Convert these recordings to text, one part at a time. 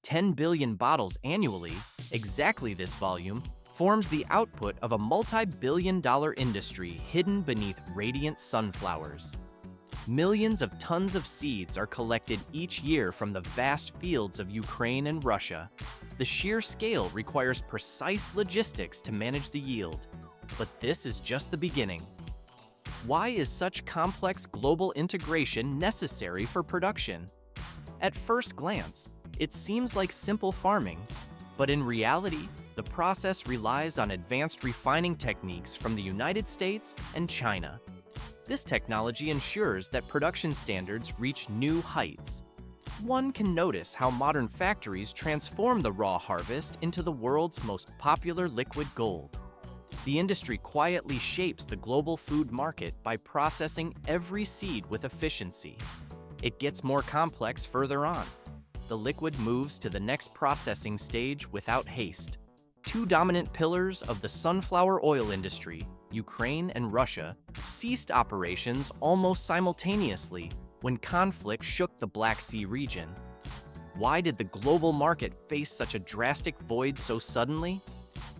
10 billion bottles annually, exactly this volume, forms the output of a multi-billion-dollar industry hidden beneath radiant sunflowers. Millions of tons of seeds are collected each year from the vast fields of Ukraine and Russia. The sheer scale requires precise logistics to manage the yield. But this is just the beginning. Why is such complex global integration necessary for production? At first glance, it seems like simple farming, but in reality, the process relies on advanced refining techniques from the United States and China. This technology ensures that production standards reach new heights. One can notice how modern factories transform the raw harvest into the world's most popular liquid gold. The industry quietly shapes the global food market by processing every seed with efficiency. It gets more complex further on. The liquid moves to the next processing stage without haste. Two dominant pillars of the sunflower oil industry, Ukraine and Russia, ceased operations almost simultaneously when conflict shook the Black Sea region. Why did the global market face such a drastic void so suddenly?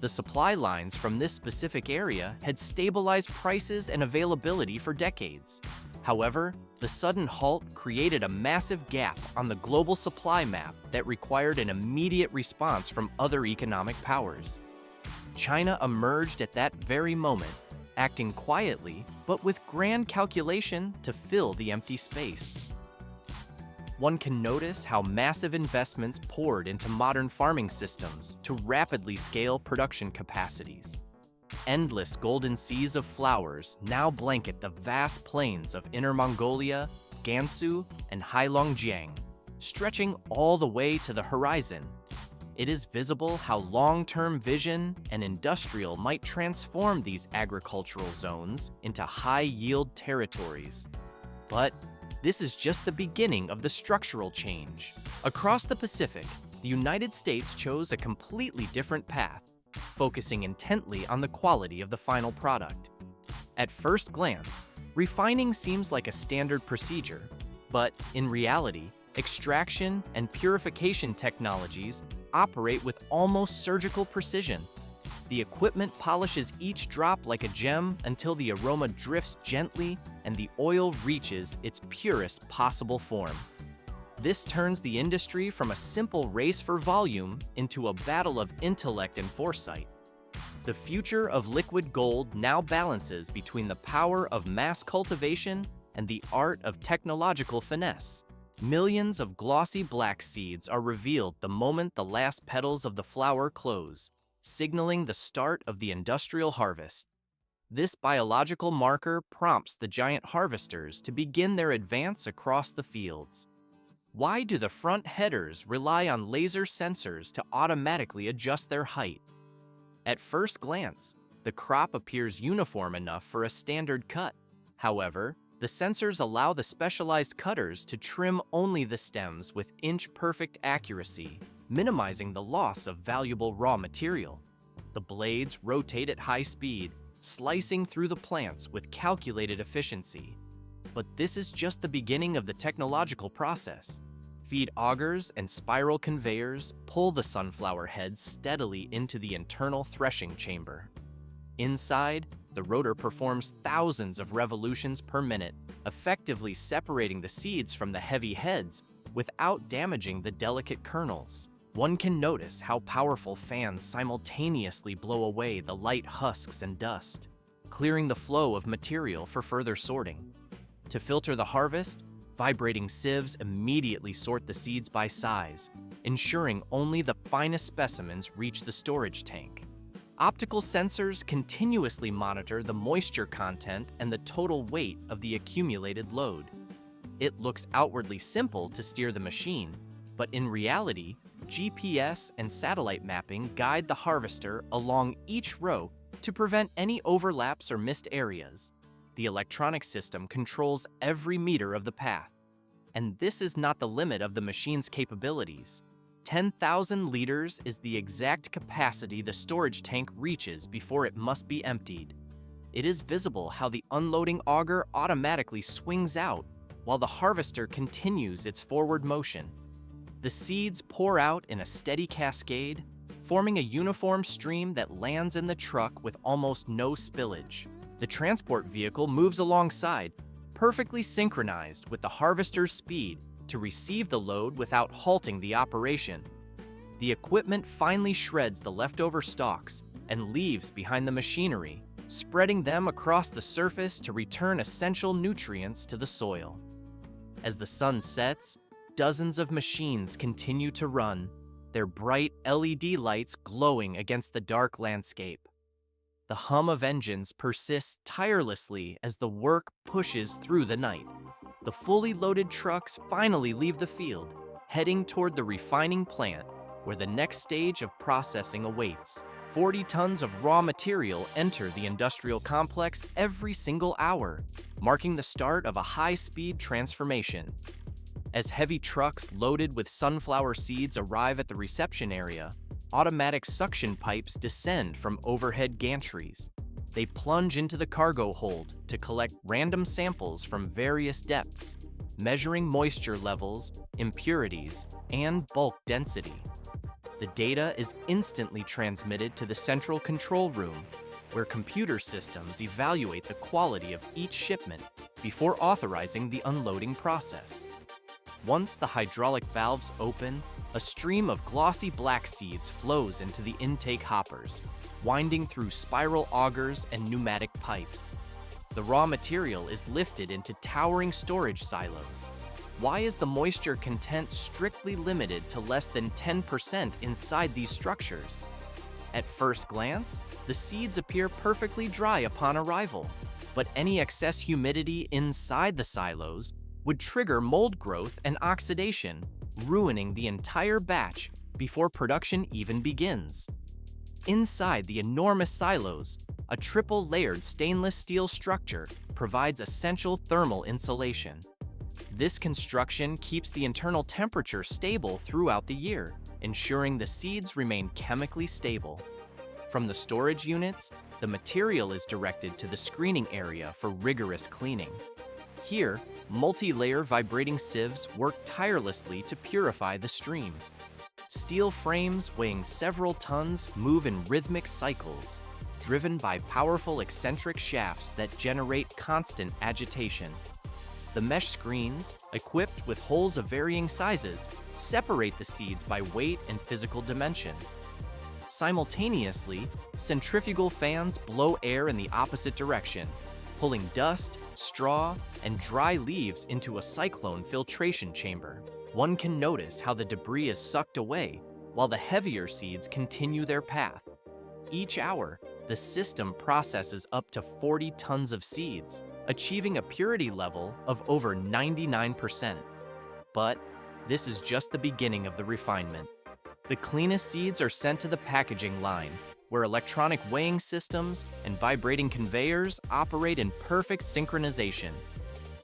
The supply lines from this specific area had stabilized prices and availability for decades. However, the sudden halt created a massive gap on the global supply map that required an immediate response from other economic powers. China emerged at that very moment, acting quietly but with grand calculation to fill the empty space. One can notice how massive investments poured into modern farming systems to rapidly scale production capacities. Endless golden seas of flowers now blanket the vast plains of Inner Mongolia, Gansu, and Heilongjiang, stretching all the way to the horizon. It is visible how long-term vision and industrial might transform these agricultural zones into high-yield territories. But this is just the beginning of the structural change. Across the Pacific, the United States chose a completely different path, focusing intently on the quality of the final product. At first glance, refining seems like a standard procedure, but in reality, extraction and purification technologies operate with almost surgical precision. The equipment polishes each drop like a gem until the aroma drifts gently and the oil reaches its purest possible form. This turns the industry from a simple race for volume into a battle of intellect and foresight. The future of liquid gold now balances between the power of mass cultivation and the art of technological finesse. Millions of glossy black seeds are revealed the moment the last petals of the flower close, signaling the start of the industrial harvest. This biological marker prompts the giant harvesters to begin their advance across the fields. Why do the front headers rely on laser sensors to automatically adjust their height? At first glance, the crop appears uniform enough for a standard cut. However, the sensors allow the specialized cutters to trim only the stems with inch-perfect accuracy, minimizing the loss of valuable raw material. The blades rotate at high speed, slicing through the plants with calculated efficiency. But this is just the beginning of the technological process. Feed augers and spiral conveyors pull the sunflower heads steadily into the internal threshing chamber. Inside, the rotor performs thousands of revolutions per minute, effectively separating the seeds from the heavy heads without damaging the delicate kernels. One can notice how powerful fans simultaneously blow away the light husks and dust, clearing the flow of material for further sorting. To filter the harvest, vibrating sieves immediately sort the seeds by size, ensuring only the finest specimens reach the storage tank. Optical sensors continuously monitor the moisture content and the total weight of the accumulated load. It looks outwardly simple to steer the machine, but in reality, GPS and satellite mapping guide the harvester along each row to prevent any overlaps or missed areas. The electronic system controls every meter of the path. And this is not the limit of the machine's capabilities. 10,000 liters is the exact capacity the storage tank reaches before it must be emptied. It is visible how the unloading auger automatically swings out while the harvester continues its forward motion. The seeds pour out in a steady cascade, forming a uniform stream that lands in the truck with almost no spillage. The transport vehicle moves alongside, perfectly synchronized with the harvester's speed to receive the load without halting the operation. The equipment finally shreds the leftover stalks and leaves behind the machinery, spreading them across the surface to return essential nutrients to the soil. As the sun sets, dozens of machines continue to run, their bright LED lights glowing against the dark landscape. The hum of engines persists tirelessly as the work pushes through the night. The fully loaded trucks finally leave the field, heading toward the refining plant, where the next stage of processing awaits. 40 tons of raw material enter the industrial complex every single hour, marking the start of a high-speed transformation. As heavy trucks loaded with sunflower seeds arrive at the reception area, automatic suction pipes descend from overhead gantries. They plunge into the cargo hold to collect random samples from various depths, measuring moisture levels, impurities, and bulk density. The data is instantly transmitted to the central control room, where computer systems evaluate the quality of each shipment before authorizing the unloading process. Once the hydraulic valves open, a stream of glossy black seeds flows into the intake hoppers, winding through spiral augers and pneumatic pipes. The raw material is lifted into towering storage silos. Why is the moisture content strictly limited to less than 10% inside these structures? At first glance, the seeds appear perfectly dry upon arrival, but any excess humidity inside the silos would trigger mold growth and oxidation, ruining the entire batch before production even begins. Inside the enormous silos, a triple-layered stainless steel structure provides essential thermal insulation. This construction keeps the internal temperature stable throughout the year, ensuring the seeds remain chemically stable. From the storage units, the material is directed to the screening area for rigorous cleaning. Here, multi-layer vibrating sieves work tirelessly to purify the stream. Steel frames weighing several tons move in rhythmic cycles, driven by powerful eccentric shafts that generate constant agitation. The mesh screens, equipped with holes of varying sizes, separate the seeds by weight and physical dimension. Simultaneously, centrifugal fans blow air in the opposite direction, pulling dust, straw, and dry leaves into a cyclone filtration chamber. One can notice how the debris is sucked away while the heavier seeds continue their path. Each hour, the system processes up to 40 tons of seeds, achieving a purity level of over 99%. But this is just the beginning of the refinement. The cleanest seeds are sent to the packaging line, where electronic weighing systems and vibrating conveyors operate in perfect synchronization.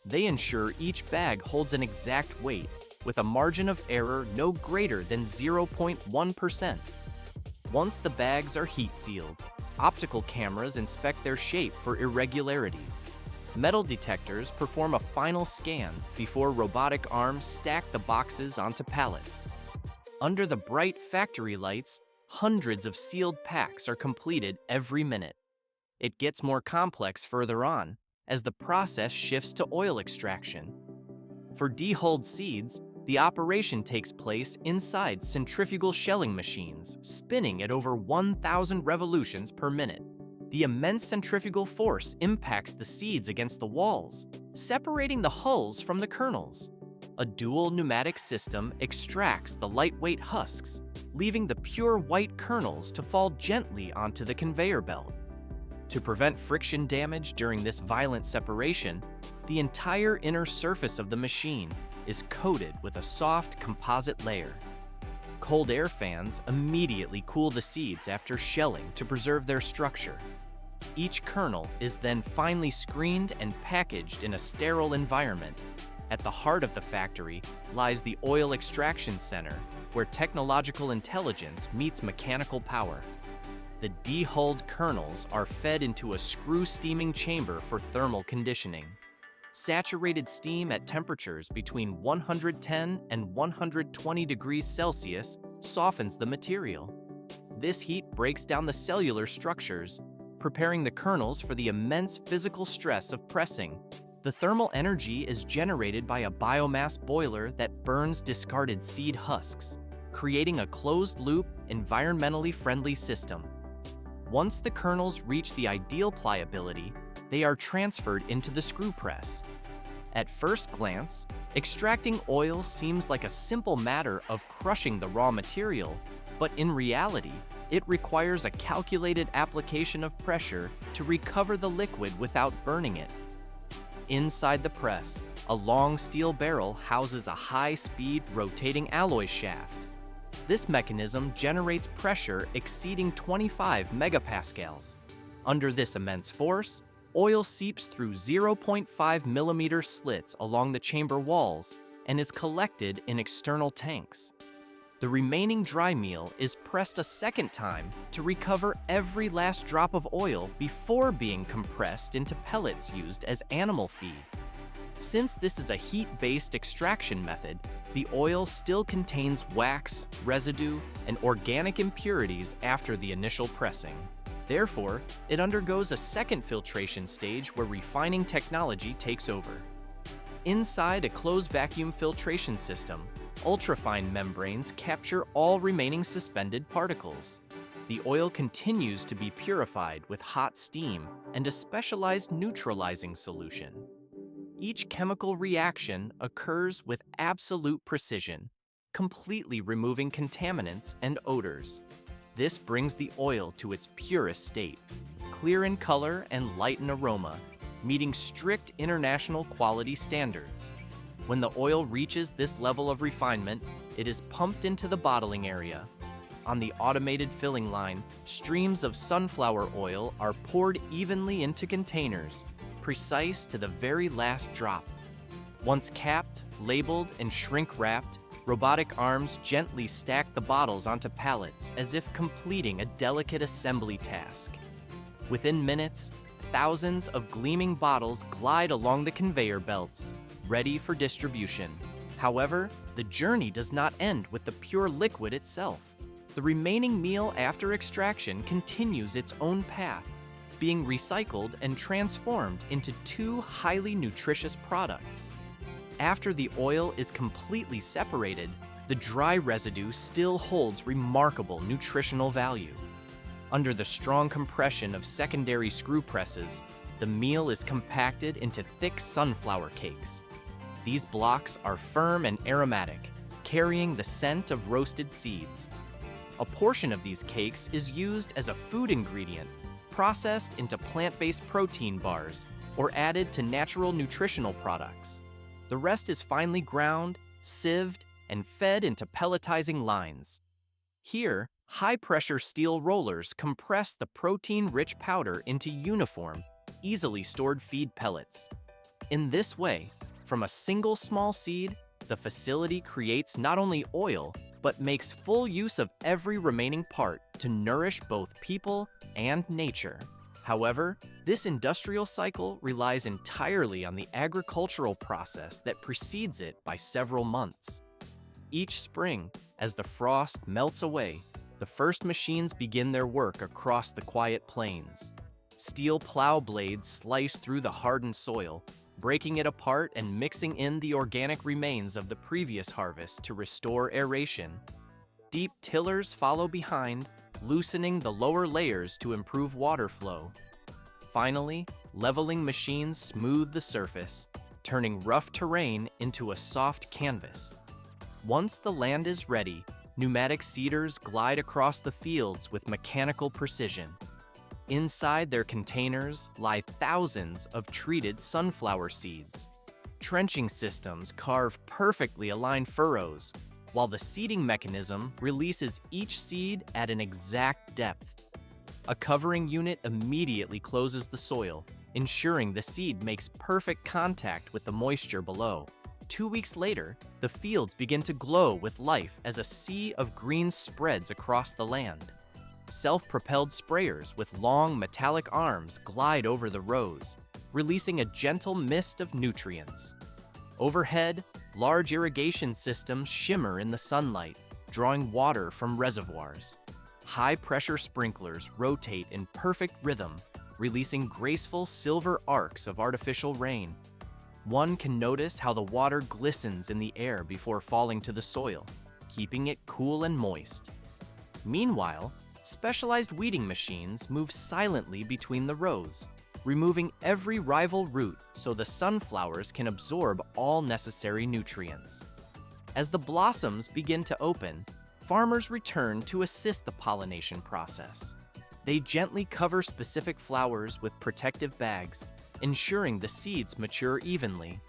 They ensure each bag holds an exact weight, with a margin of error no greater than 0.1%. Once the bags are heat-sealed, optical cameras inspect their shape for irregularities. Metal detectors perform a final scan before robotic arms stack the boxes onto pallets. Under the bright factory lights, hundreds of sealed packs are completed every minute. It gets more complex further on, as the process shifts to oil extraction. For dehulled seeds, the operation takes place inside centrifugal shelling machines, spinning at over 1,000 revolutions per minute. The immense centrifugal force impacts the seeds against the walls, separating the hulls from the kernels. A dual pneumatic system extracts the lightweight husks, leaving the pure white kernels to fall gently onto the conveyor belt. To prevent friction damage during this violent separation, the entire inner surface of the machine is coated with a soft composite layer. Cold air fans immediately cool the seeds after shelling to preserve their structure. Each kernel is then finely screened and packaged in a sterile environment. At the heart of the factory lies the oil extraction center, where technological intelligence meets mechanical power. The dehulled kernels are fed into a screw steaming chamber for thermal conditioning. Saturated steam at temperatures between 110 and 120 degrees Celsius softens the material. This heat breaks down the cellular structures, preparing the kernels for the immense physical stress of pressing. The thermal energy is generated by a biomass boiler that burns discarded seed husks, creating a closed-loop, environmentally friendly system. Once the kernels reach the ideal pliability, they are transferred into the screw press. At first glance, extracting oil seems like a simple matter of crushing the raw material, but in reality, it requires a calculated application of pressure to recover the liquid without burning it. Inside the press, a long steel barrel houses a high-speed rotating alloy shaft. This mechanism generates pressure exceeding 25 megapascals. Under this immense force, oil seeps through 0.5 millimeter slits along the chamber walls and is collected in external tanks. The remaining dry meal is pressed a second time to recover every last drop of oil before being compressed into pellets used as animal feed. Since this is a heat-based extraction method, the oil still contains wax, residue, and organic impurities after the initial pressing. Therefore, it undergoes a second filtration stage where refining technology takes over. Inside a closed vacuum filtration system, ultrafine membranes capture all remaining suspended particles. The oil continues to be purified with hot steam and a specialized neutralizing solution. Each chemical reaction occurs with absolute precision, completely removing contaminants and odors. This brings the oil to its purest state, clear in color and light in aroma, meeting strict international quality standards. When the oil reaches this level of refinement, it is pumped into the bottling area. On the automated filling line, streams of sunflower oil are poured evenly into containers, precise to the very last drop. Once capped, labeled, and shrink-wrapped, robotic arms gently stack the bottles onto pallets as if completing a delicate assembly task. Within minutes, thousands of gleaming bottles glide along the conveyor belts, ready for distribution. However, the journey does not end with the pure liquid itself. The remaining meal after extraction continues its own path, being recycled and transformed into two highly nutritious products. After the oil is completely separated, the dry residue still holds remarkable nutritional value. Under the strong compression of secondary screw presses, the meal is compacted into thick sunflower cakes. These blocks are firm and aromatic, carrying the scent of roasted seeds. A portion of these cakes is used as a food ingredient, processed into plant-based protein bars, or added to natural nutritional products. The rest is finely ground, sieved, and fed into pelletizing lines. Here, high-pressure steel rollers compress the protein-rich powder into uniform, easily stored feed pellets. In this way, from a single small seed, the facility creates not only oil, but makes full use of every remaining part to nourish both people and nature. However, this industrial cycle relies entirely on the agricultural process that precedes it by several months. Each spring, as the frost melts away, the first machines begin their work across the quiet plains. Steel plow blades slice through the hardened soil, breaking it apart and mixing in the organic remains of the previous harvest to restore aeration. Deep tillers follow behind, loosening the lower layers to improve water flow. Finally, leveling machines smooth the surface, turning rough terrain into a soft canvas. Once the land is ready, pneumatic seeders glide across the fields with mechanical precision. Inside their containers lie thousands of treated sunflower seeds. Trenching systems carve perfectly aligned furrows, while the seeding mechanism releases each seed at an exact depth. A covering unit immediately closes the soil, ensuring the seed makes perfect contact with the moisture below. 2 weeks later, the fields begin to glow with life as a sea of green spreads across the land. Self-propelled sprayers with long metallic arms glide over the rows, releasing a gentle mist of nutrients. Overhead, large irrigation systems shimmer in the sunlight, drawing water from reservoirs. High-pressure sprinklers rotate in perfect rhythm, releasing graceful silver arcs of artificial rain. One can notice how the water glistens in the air before falling to the soil, keeping it cool and moist. Meanwhile, specialized weeding machines move silently between the rows, removing every rival root so the sunflowers can absorb all necessary nutrients. As the blossoms begin to open, farmers return to assist the pollination process. They gently cover specific flowers with protective bags, ensuring the seeds mature evenly.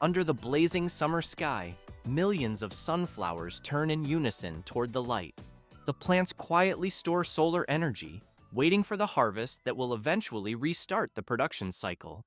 Under the blazing summer sky, millions of sunflowers turn in unison toward the light. The plants quietly store solar energy, waiting for the harvest that will eventually restart the production cycle.